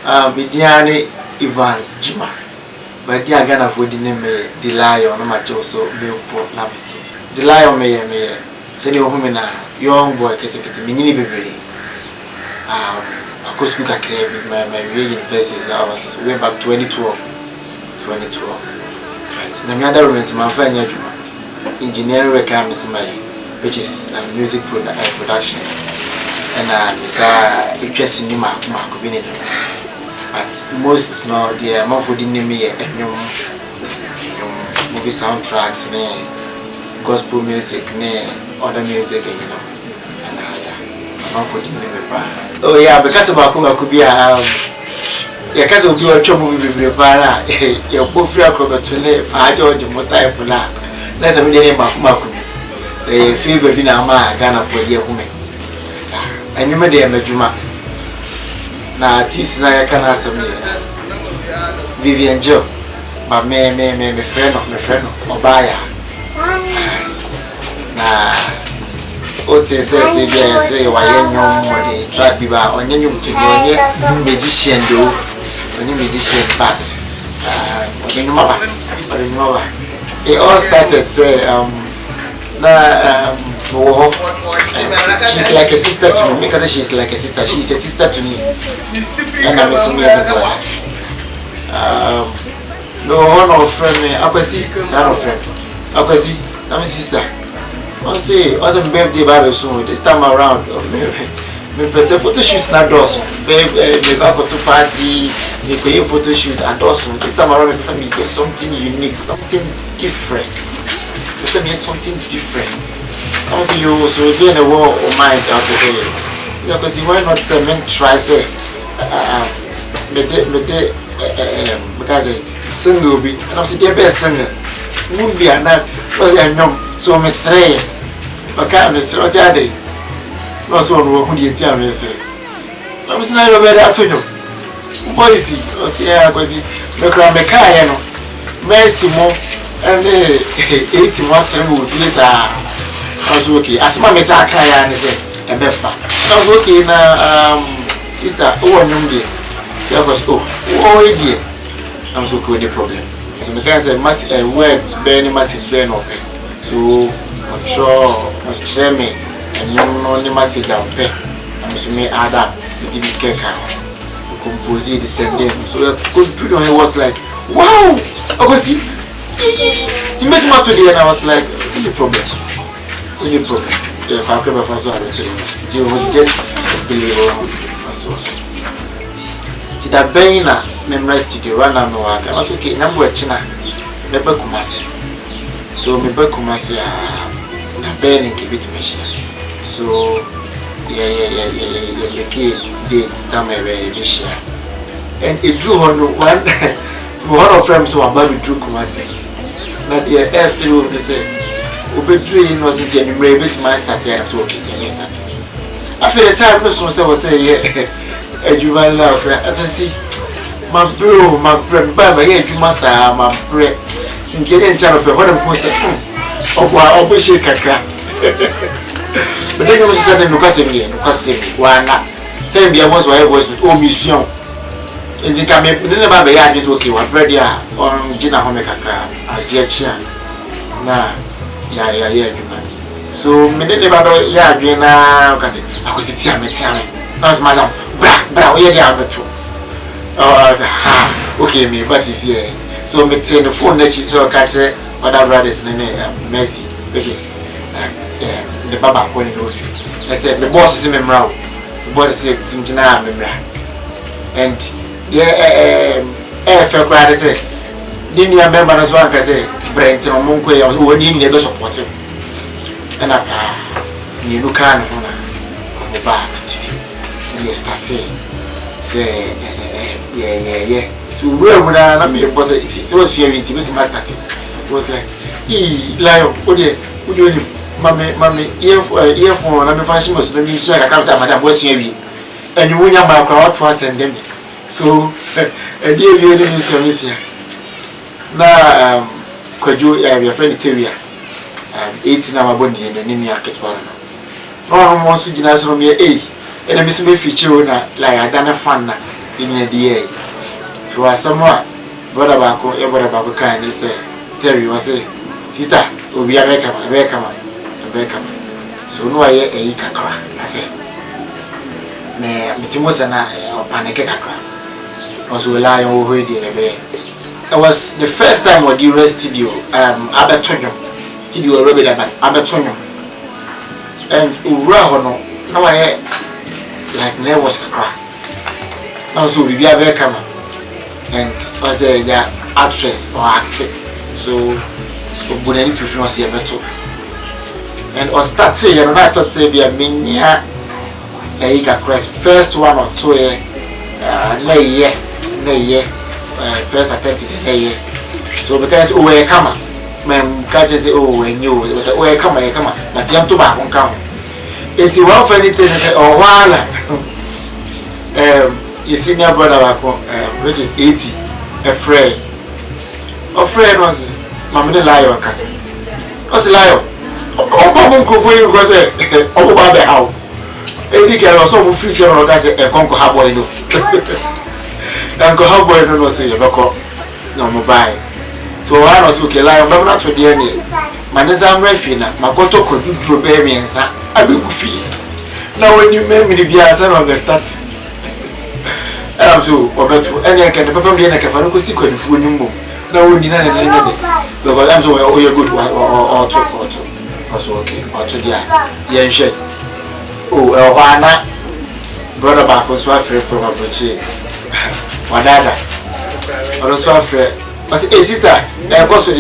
Midiani Evans Jima. But dear Ghana for the name the lion, no matter also Milport Lamity. The lion may send your woman young boy, mini baby. I could speak at my universities. I was way back 2012. Right. The other room to my friend engineering requirements which is music production. And it's a cinema community. But most no the amount for the name movie soundtracks, gospel music, other music, and amount for the name. Oh yeah, because of I could be because of your movie para your both free acrobatune, I George Motai for that. That's a million Makubi. The fever been a man Ghana for the woman. And you made a Majuma. Na tis na yakana asemi Vivian Joe but me friend Obaya na ote say bia say waye nyom the track biba onye nyum to onye musician do onye musician but onye nyuma it all started say she's like a sister to me because she's like a sister. She's a sister to me, and I'm assuming no one of friend me. Akwasi, son of friend. Akwasi, I'm a sister. I say, also birthday baby soon. This time around, me person photo shoot na doors. Me go to party, me go photo shoot and also this time around me get something unique, something different. Me something different. I was you so again a war of mind out to say because why not say men try say because single be and I say the best singer movie and that was a young so me say okay me say what's that day no so no who the team me say I was not over that to you policy I say because me cry me kai no mercy mo and 80 months we feel I was okay. As my mother can say, a befa. I was okay now, sister. Oh, I'm young. So I was dear. I'm so cool, no problem. So the guy said, massive words, burning massive burn open. So I'm sure, I'm tremmy, and you know, the massive down pen. I'm so may add up to give me cake out. Compose the same day. So I could do it. I was like, wow. I was see. You make me to the end. I was like, no problem. Any problem? If I come up for so, you will just believe also. Did I be na memorize to run and no work? I was okay. Number of China, Beba Kumasi. So, Beba Kumasi, na burning kibit machine. So, yeah, dates time every year. And it drew on one of them so about we drew Kumasi. Now, the SC will say. Obedrin wasn't any rabbit my starting talking and starting. After the time, Mr. was saying, you might love, I see my bro, my bread, by my head, you must have my bread. Think you didn't tell what I'm posting. Oh, I wish you could crack. But then you was suddenly because why not? Tell me I was where I was with all museum. And the camera didn't have a yard is okay, what bread on Gina Homeka, a dear chan. Nah. Yeah, man. So, me didn't ever yeah, because I could see me. That's my bra, where they are too. Oh, I was okay, me, bus is here. So, me take the phone that she's so catch other brothers, Mercy, which is the Baba calling the office. I said, the boss is in Memra. The boss is in Jina Memra. And yeah, felt glad I said, didn't you remember as well? I said, Brent and Monque, who never supported. And I knew can on the back studio. And they started say, yeah. So, where would I be? It was here intimate master. It was like, Lion, would you, Mammy, earphone, I'm a fashion was the new share. I can't say, Madame was here. And you wouldn't have my crowd to us and them. So, a dear, you didn't miss here. Now, could you have your friend Terria? 18 hour body in the Nini Aketwana. No one wants to deny from your A. And a miss me feature like I done a fun. in a DA. So as someone brother Bako, your brother Bako kind of say, Terry was say, sister, will be a beckham. So no I a kakra. I say, ne Bitimosana or Paneke kakra. Also a lion who did a bear. It was the first time we did studio, Abertonio, studio Robert Abertonio. And Urahono, now I like never was a cry. Now so we be a beckham. And was a actress or actor, so we need to feel see a better. And or start say, and I thought say be a minia a crest first 1 or 2 year, first attempt in a year. So because we come, man, can't say oh when you we come, but you have to back on count. If you want anything, say oh while. You see my brother which is 80, a friend was Mamma Lion cousin. Was a lion. Oh, for you because oh, Baba, how? Any girl or some free fear or guys a conquer boy. Uncle Howboy don't say a buckle. No mobile. To one or so, lion, but not to the enemy. Manazam Refina, Makoto could do through baby and son. I will feel. Now, when you make me the Biasan on the start. So, or better, any I can probably like a Faruko secret if we knew. No, we didn't know. Because I'm so you're good one or two. Also, okay, or to the young shade. Oh, Ohana, brother back was afraid from a butcher. Wadada, or also afraid. But, hey, sister, I'm also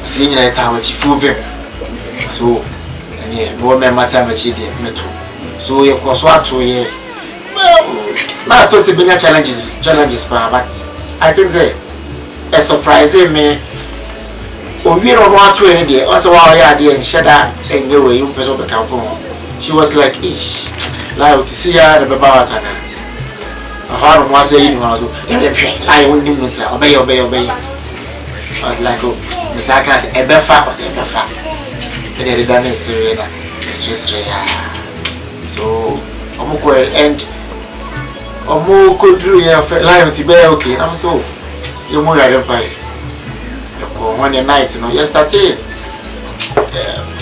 seeing a town which you him. So, and yeah, no man, my time which he did, me too. So, you cross what to ye. Not to see many challenges, but I think they a surprising me. Oh, we don't want to any day. Also, while I did and shut up and you were you person to come from. She was like, ish, like to see her the Babatana. A hard one saying, I won't even obey. I was like, oh, Miss Akas, a befa was a befa. And they done a serena, it's just so I'm going and Omo could do your lion to be okay. I'm so you're more than empire. One night, you know, yesterday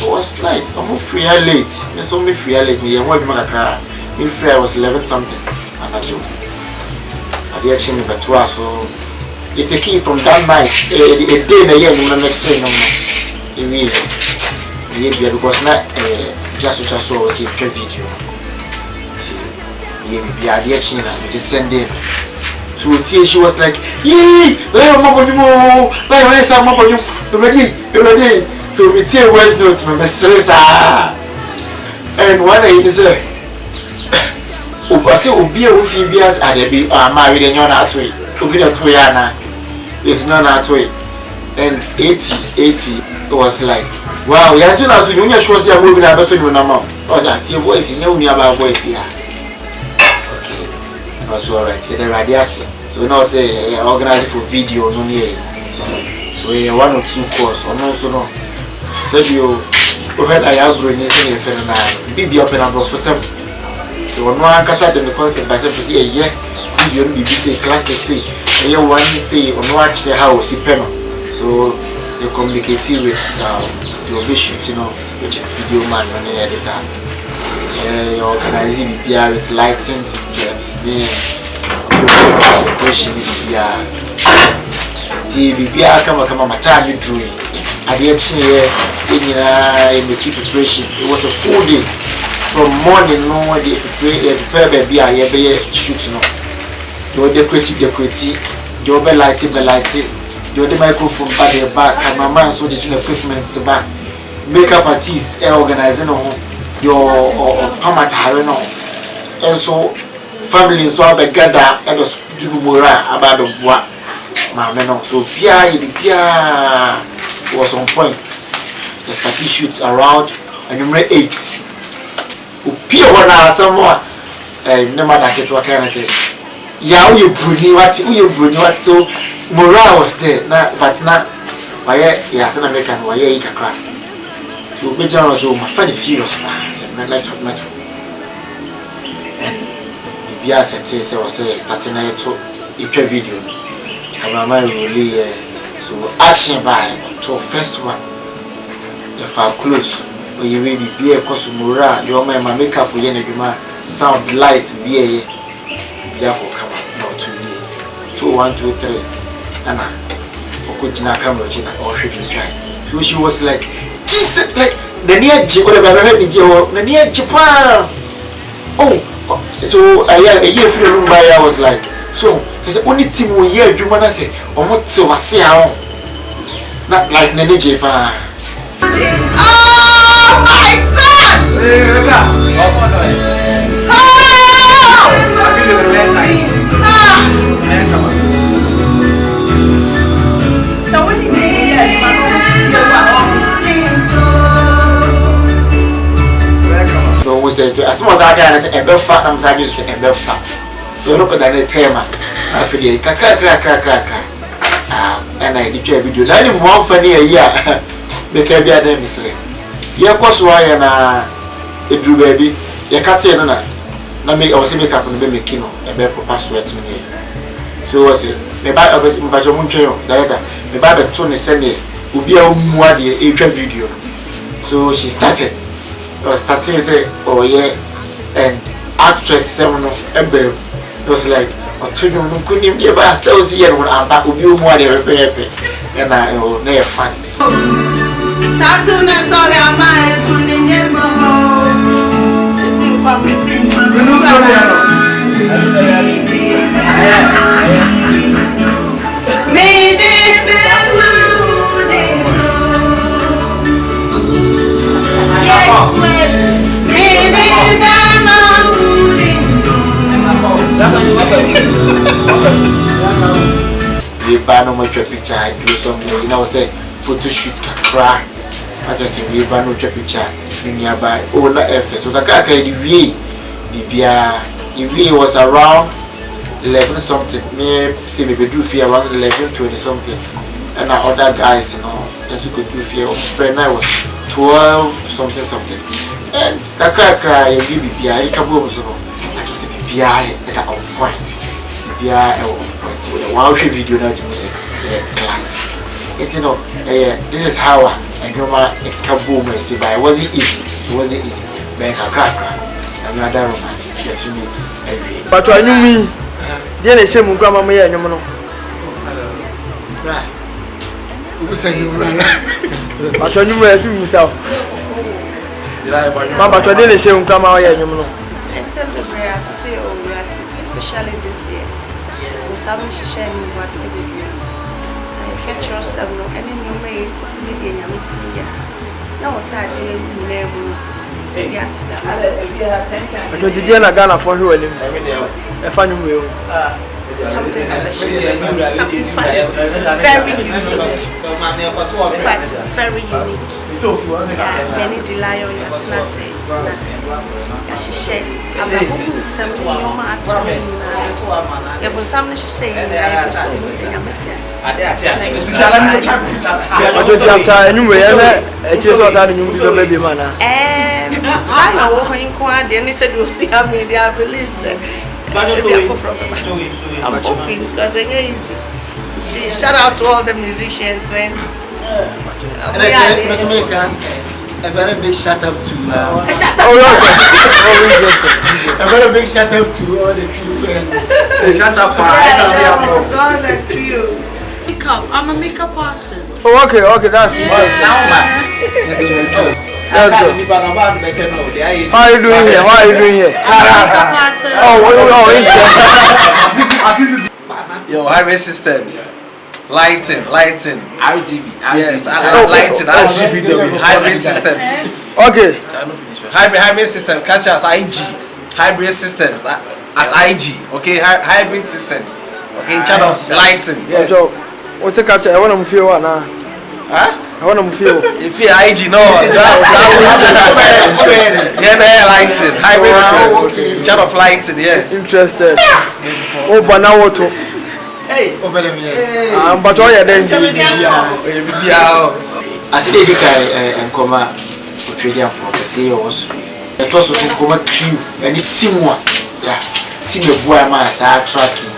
was night. I'm free late. Me so me free late. Me what me cry. Me free was 11 something. And I joke. I did change me but so it take from that night. A day in a year no make sense no more. It because not just so see the video. Be a dear China, with the send in. So she was like, yee, let him up on you, let him some up on you, ready. So we tear voice note, my stress. And one day he said, I say, be a woofy beers at the be married and you're not way. To be a Toyana is not that way. And 80 was like, wow, you're doing out to you, you're sure you're moving about to you, no more. Was that your voice in your voice here? Also alright, the radiation. So now say organize for video no near. So 1 or 2 course or no so no. Said you when I have grown this in Fena BB open up for some. So no one can start the concept by some to see a year video BBC classic say a year one say on watch the house pen. So you communicate with the obey shooting which is video man on the editor. Organizing BPR with lighting systems, decoration BPR. The BPR come my time you drew. At the in the preparation, it was a full day from morning. No, they prepare baby. I shoot no. They were decorating. They were lighting. They were the microphone by their back. And my man so the equipment back. Makeup artists organizing your pamatare no and so family so abegada e do give mora about the boa mama no so bia was on point. The started shoot around number 8 upia wana somewhere no matter get what can I say ya we bruni what so mora was there na but na why ya sana American why ya ikakra to be general so my friend is serious man. And bibia sete say was starting na to ipia video cameraman really so action by to first one the far close or you will be a cosmora your my makeup we na sound light via ya for camera no 2 1 2 3 ana okujina camera china or shooting try so she was like just like nani aji or ba ba ni je o nani aji pa oh so a year free by I was like so he said only team we hear you man say omo ti o se ahun not like nani je pa oh my god say to as much as I can say a fat I'm saying say a fat so look at the tema I feel kaka and I did a video na ni mo funny a year be ka bia na misre ye koso ya na edru baby ye ka te no na me o se make up no be make no e be proper sweat me so was it me ba jo mun twen director me ba be to ne se ne obi a mu ade e twa video so she started starting say oh yeah and actress seven ebe was like otono no kunim dey ba still see here no amba obi o mu ade pepe and na o na e fun Sasuna sorry am I kunim yes mo it's in public no sorry me dey be the banner my picture I do something you know say photo shoot kakra I just say we banner picture nearby oh na FS so kakra the way bibia the was around 11 something me say maybe do fear around 11 20 something and other guys you know as you could do fear friend I was 12 something and kakra you bibia you can go so I just bibia at on point bibia on point so the one video na to say class you know this is how and you ma it can boom say but it wasn't easy but kakra another roman get to me every but I knew me dey na shemu kwa mama ya nyom no right who say you run but I knew me as himself mama to dey na shemu kwa mama ya nyom no especially this year we some share ni was baby I trust them no any new way sisi bi enya mitimi ya na wo sa de nyina ebu yes but the day na Ghana for hwe anim e fa nyum we something special something fun very unique but very unique many delay on your say she said I'm something no matter ya bon samne she say I so but after anyum we e chire so sa nyum bi baby mana I know when kwa dey ni said we see how me I believe say I'm hoping because it's easy. See, shout out to all the musicians, man. a very big shout out to a very big shout out to all the crew shout out to all the crew. Makeup. I'm a makeup artist. Oh, okay, that's Let's go. How are you doing here? Makeup artist. Interesting. Yo, Highway Systems. Lighting. RGB. Yes, lighting, RGB. Hybrid Systems. Okay. Hybrid Systems. Catch us, IG. Hybrid Systems at IG. Okay, Hybrid Systems. Okay, in charge of lighting. Yes. What's the catch? I want to feel one now. Huh? I want to feel. If you IG, no. That's lighting. Hybrid Systems. In charge of lighting, yes. Interested. Oh, but now what? Hey, over the minute. But all you're doing. I see the guy and come out to trade them for the CEO also. And also to come a crew and it's teamwork. Yeah. team of boy mass are tracking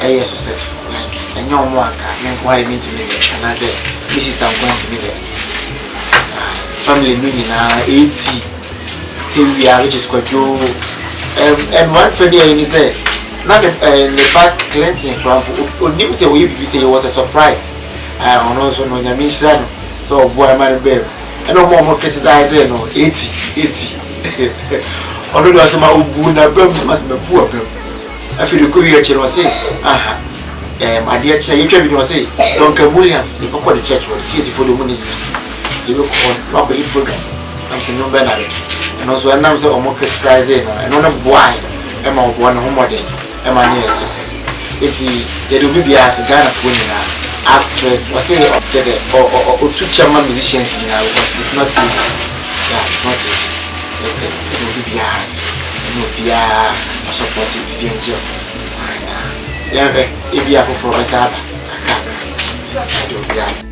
a successful like and young one can why me to me and I said this is I'm going to be there family meaning 80 till we are which is quite low and one friend here he said not the back Clinton from him say we say it was a surprise and also no nyamisha so boy man babe and no more criticize no 80 although there was my ubuna bem must be poor bem I feel the courier say aha my dear child you video say Duncan Williams the papa the church was see for the munisca they will call not the program I'm saying no better and also and I'm so more criticize and on a boy am I one home model am I near success it they do be as Ghana for actress or say or two chairman musicians in our it's not easy it's not easy let's say it will be as it will be a supportive Vivian yeah if you have for us it will be as